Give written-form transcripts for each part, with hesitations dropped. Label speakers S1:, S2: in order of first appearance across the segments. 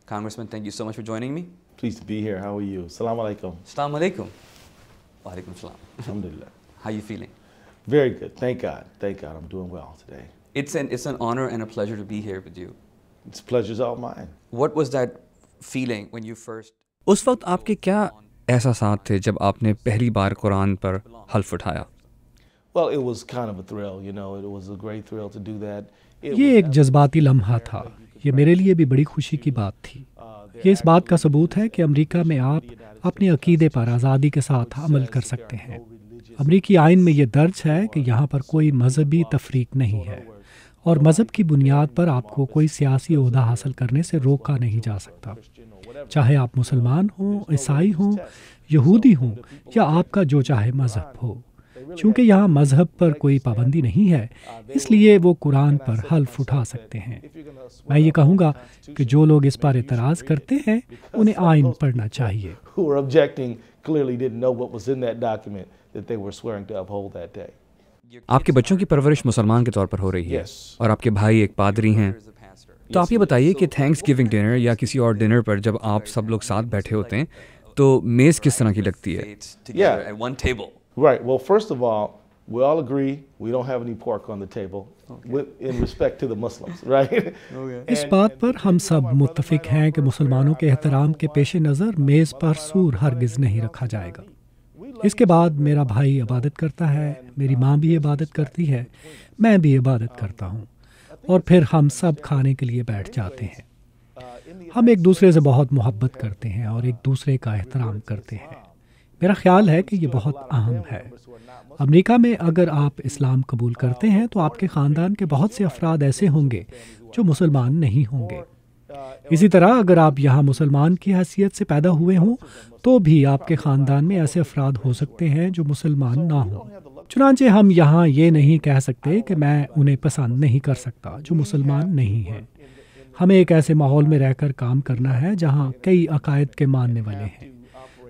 S1: Congressman, thank you so much for joining me.
S2: Pleased to be here. How are you? Assalamu alaikum.
S1: Assalamu alaikum. Wa alaikum salam.
S2: Alhamdulillah.
S1: How you feeling?
S2: Very good. Thank God. Thank God. I'm doing well today.
S1: It's an honor and a pleasure to be here with you.
S2: It's pleasure's all mine.
S1: What was that feeling when you first?
S3: اس وقت آپ کے کیا احساسات تھے جب آپ نے پہلی بار قرآن پر حلف اٹھایا؟
S2: Well, it was kind of a thrill, you know. It was a great thrill to do that.
S4: یہ ایک جذباتی لمحہ تھا. یہ میرے لیے بھی بڑی خوشی کی بات تھی. یہ اس بات کا ثبوت ہے کہ امریکہ میں آپ اپنے عقیدے پر آزادی کے ساتھ عمل کر سکتے ہیں. امریکی آئین میں یہ درج ہے کہ یہاں پر کوئی مذہبی تفریق نہیں ہے اور مذہب کی بنیاد پر آپ کو کوئی سیاسی عہدہ حاصل کرنے سے روکا نہیں جا سکتا. چاہے آپ مسلمان ہوں، عیسائی ہوں، یہودی ہوں یا آپ کا جو چاہے مذہب ہو. چونکہ یہاں مذہب پر کوئی پابندی نہیں ہے، اس لیے وہ قرآن پر حلف اٹھا سکتے ہیں. میں یہ کہوں گا کہ جو لوگ اس پر اعتراض کرتے ہیں انہیں آئین پڑھنا چاہیے.
S2: Who were objecting clearly didn't know what was in that document that they were swearing to uphold that day.
S3: آپ کے بچوں کی پرورش مسلمان کے طور پر ہو رہی ہے اور آپ کے بھائی ایک پادری ہیں. تو آپ یہ بتائیے کہ تھینکس گیونگ ڈنر یا کسی اور ڈنر پر جب آپ سب لوگ ساتھ بیٹھے ہوتے ہیں تو میز کس طرح کی لگتی ہے؟
S1: Together at one table.
S2: Right. Well, first of all, we all agree we don't have any pork on the table in respect to the Muslims, right?
S4: اس بات پر ہم سب متفق ہیں کہ مسلمانوں کے احترام کے پیش نظر میز پر سور ہرگز نہیں رکھا جائے گا. اس کے بعد میرا بھائی عبادت کرتا ہے، میری ماں بھی عبادت کرتی ہے، میں بھی عبادت کرتا ہوں، اور پھر ہم سب کھانے کے لیے بیٹھ جاتے ہیں. ہم ایک دوسرے سے بہت محبت کرتے ہیں اور ایک دوسرے کا احترام کرتے ہیں. میرا خیال ہے کہ یہ بہت اہم ہے. امریکہ میں اگر آپ اسلام قبول کرتے ہیں تو آپ کے خاندان کے بہت سے افراد ایسے ہوں گے جو مسلمان نہیں ہوں گے. اسی طرح اگر آپ یہاں مسلمان کی حیثیت سے پیدا ہوئے ہوں تو بھی آپ کے خاندان میں ایسے افراد ہو سکتے ہیں جو مسلمان نہ ہوں. چنانچہ ہم یہاں یہ نہیں کہہ سکتے کہ میں انہیں پسند نہیں کر سکتا جو مسلمان نہیں ہیں. ہمیں ایک ایسے ماحول میں رہ کر کام کرنا ہے جہاں کئی عقائد کے ماننے والے ہیں،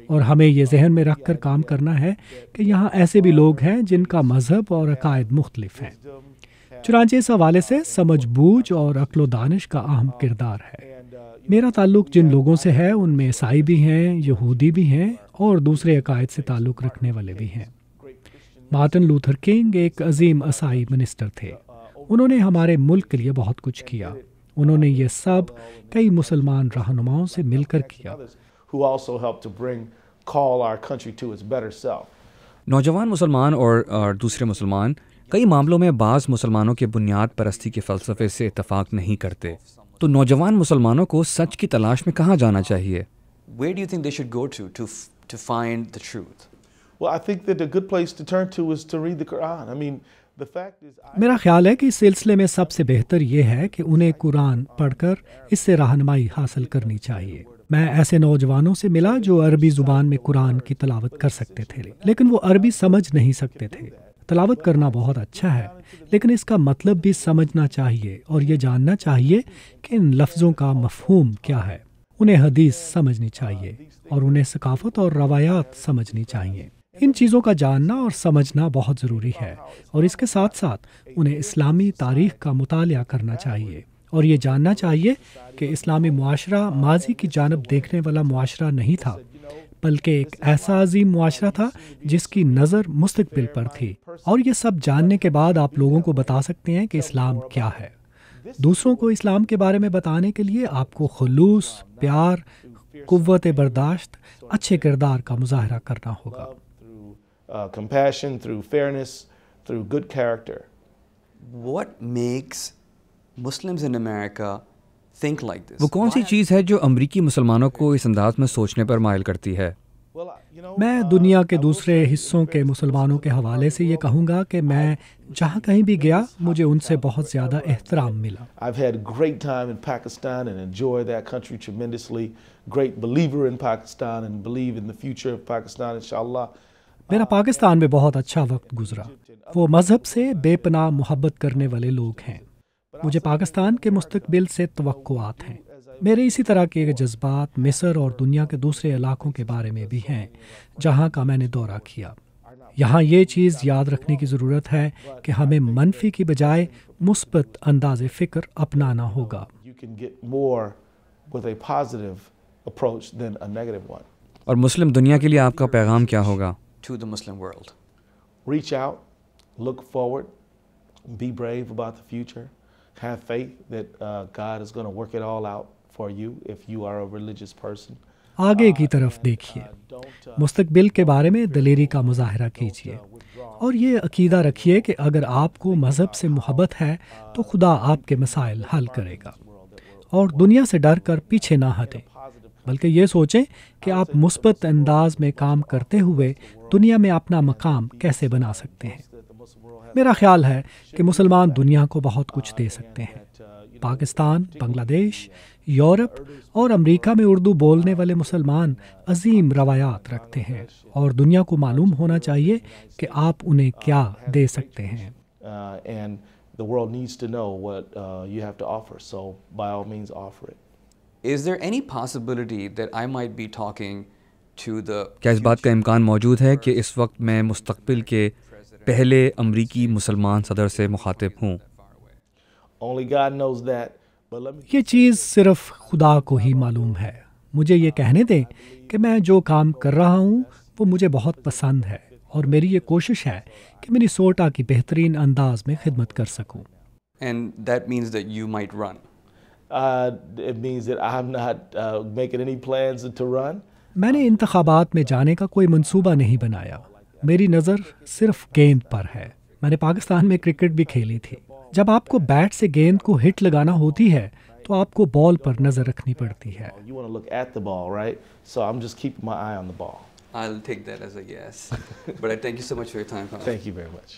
S4: اور ہمیں یہ ذہن میں رکھ کر کام کرنا ہے کہ یہاں ایسے بھی لوگ ہیں جن کا مذہب اور عقائد مختلف ہیں. چنانچہ اس حوالے سے سمجھ بوجھ اور عقل و دانش کا اہم کردار ہے. میرا تعلق جن لوگوں سے ہے ان میں عیسائی بھی ہیں، یہودی بھی ہیں اور دوسرے عقائد سے تعلق رکھنے والے بھی ہیں. مارٹن لوتھر کنگ ایک عظیم عیسائی منسٹر تھے. انہوں نے ہمارے ملک کے لیے بہت کچھ کیا. انہوں نے یہ سب کئی مسلمان رہنماؤں سے مل کر کیا.
S2: Who also helped to call our country to its better self.
S3: نوجوان مسلمان اور دوسرے مسلمان کئی معاملوں میں بعض مسلمانوں کے بنیاد پرستی کے فلسفے سے اتفاق نہیں کرتے. تو نوجوان مسلمانوں کو سچ کی تلاش میں کہاں جانا چاہیے؟
S1: Where do you think they should go to find the truth?
S2: Well, I think that a good place to turn to is to read the Quran. I mean, the fact is
S4: میرا خیال ہے کہ اس سلسلے میں سب سے بہتر یہ ہے کہ انہیں قرآن پڑھ کر اس سے رہنمائی حاصل کرنی چاہیے. میں ایسے نوجوانوں سے ملا جو عربی زبان میں قرآن کی تلاوت کر سکتے تھے لیکن وہ عربی سمجھ نہیں سکتے تھے. تلاوت کرنا بہت اچھا ہے لیکن اس کا مطلب بھی سمجھنا چاہیے اور یہ جاننا چاہیے کہ ان لفظوں کا مفہوم کیا ہے. انہیں حدیث سمجھنی چاہیے اور انہیں ثقافت اور روایات سمجھنی چاہیے. ان چیزوں کا جاننا اور سمجھنا بہت ضروری ہے اور اس کے ساتھ ساتھ انہیں اسلامی تاریخ کا مطالعہ کرنا چاہیے اور یہ جاننا چاہیے کہ اسلامی معاشرہ ماضی کی جانب دیکھنے والا معاشرہ نہیں تھا بلکہ ایک ایسا عظیم معاشرہ تھا جس کی نظر مستقبل پر تھی. اور یہ سب جاننے کے بعد آپ لوگوں کو بتا سکتے ہیں کہ اسلام کیا ہے. دوسروں کو اسلام کے بارے میں بتانے کے لیے آپ کو خلوص، پیار، قوت برداشت، اچھے کردار کا مظاہرہ کرنا ہوگا.
S2: compassion, through fairness, through good character.
S1: What makes Muslims in America think like this?
S3: وہ کون سی چیز ہے جو امریکی مسلمانوں کو اس انداز میں سوچنے پر مائل کرتی ہے؟
S4: میں دنیا کے دوسرے حصوں کے مسلمانوں کے حوالے سے یہ کہوں گا کہ میں جہاں کہیں بھی گیا مجھے ان سے بہت زیادہ احترام ملا.
S2: I've had a great time in Pakistan and enjoy that country tremendously. Great believer in Pakistan and believe in the future of Pakistan, inshallah.
S4: میرا پاکستان میں بہت اچھا وقت گزرا. وہ مذہب سے بے پناہ محبت کرنے والے لوگ ہیں. مجھے پاکستان کے مستقبل سے توقعات ہیں. میرے اسی طرح کے جذبات مصر اور دنیا کے دوسرے علاقوں کے بارے میں بھی ہیں جہاں کا میں نے دورہ کیا. یہاں یہ چیز یاد رکھنے کی ضرورت ہے کہ ہمیں منفی کی بجائے مثبت انداز فکر اپنانا ہوگا.
S2: with a positive approach than a negative one.
S3: اور مسلم دنیا کے لیے آپ کا پیغام کیا ہوگا؟
S1: To the Muslim world.
S2: Reach out, look forward, be brave about the future, have faith that God is going to work it all out for you if you are a religious person.
S4: آگے کی طرف دیکھیے، مستقبل کے بارے میں دلیری کا مظاہرہ کیجیے، اور یہ عقیدہ رکھیے کہ اگر آپ کو مذہب سے محبت ہے تو خدا آپ کے مسائل حل کرے گا، اور دنیا سے ڈر کر پیچھے نہ ہٹیں، بلکہ یہ سوچیں کہ آپ مثبت انداز میں کام کرتے ہوئے دنیا میں اپنا مقام کیسے بنا سکتے ہیں۔ میرا خیال ہے کہ مسلمان دنیا کو بہت کچھ دے سکتے ہیں۔ پاکستان، بنگلہ دیش، یورپ اور امریکہ میں اردو بولنے والے مسلمان عظیم روایات رکھتے ہیں، اور دنیا کو معلوم ہونا چاہیے کہ آپ انہیں کیا دے سکتے ہیں۔
S2: The world needs to know what you have to offer, so by all means offer it.
S1: Is there any possibility that I might be talking to the
S3: کیا اس بات کا امکان موجود ہے کہ اس وقت میں مستقبل کے پہلے امریکی مسلمان صدر سے مخاطب ہوں؟
S2: Only God knows that, but let me
S4: یہ چیز صرف خدا کو ہی معلوم ہے۔ مجھے یہ کہنے دیں کہ میں جو کام کر رہا ہوں وہ مجھے بہت پسند ہے، اور میری یہ کوشش ہے کہ میری سوٹا کی بہترین انداز میں خدمت کر سکوں۔
S1: And that means that you might run.
S2: It means that I'm not making any plans to run.
S4: میں نے انتخابات میں جانے کا کوئی منصوبہ نہیں بنایا، میری نظر صرف گیند پر ہے۔ میں نے پاکستان میں کرکٹ بھی کھیلی تھی۔ جب آپ کو بیٹ سے گیند کو ہٹ لگانا ہوتی ہے تو آپ کو بال پر نظر رکھنی پڑتی ہے۔
S2: You want to look at the ball, right? So I'm just keeping my eye on the ball.
S1: I'll take that as a yes. But I thank you so much for your time, Khan.
S2: Thank you very much.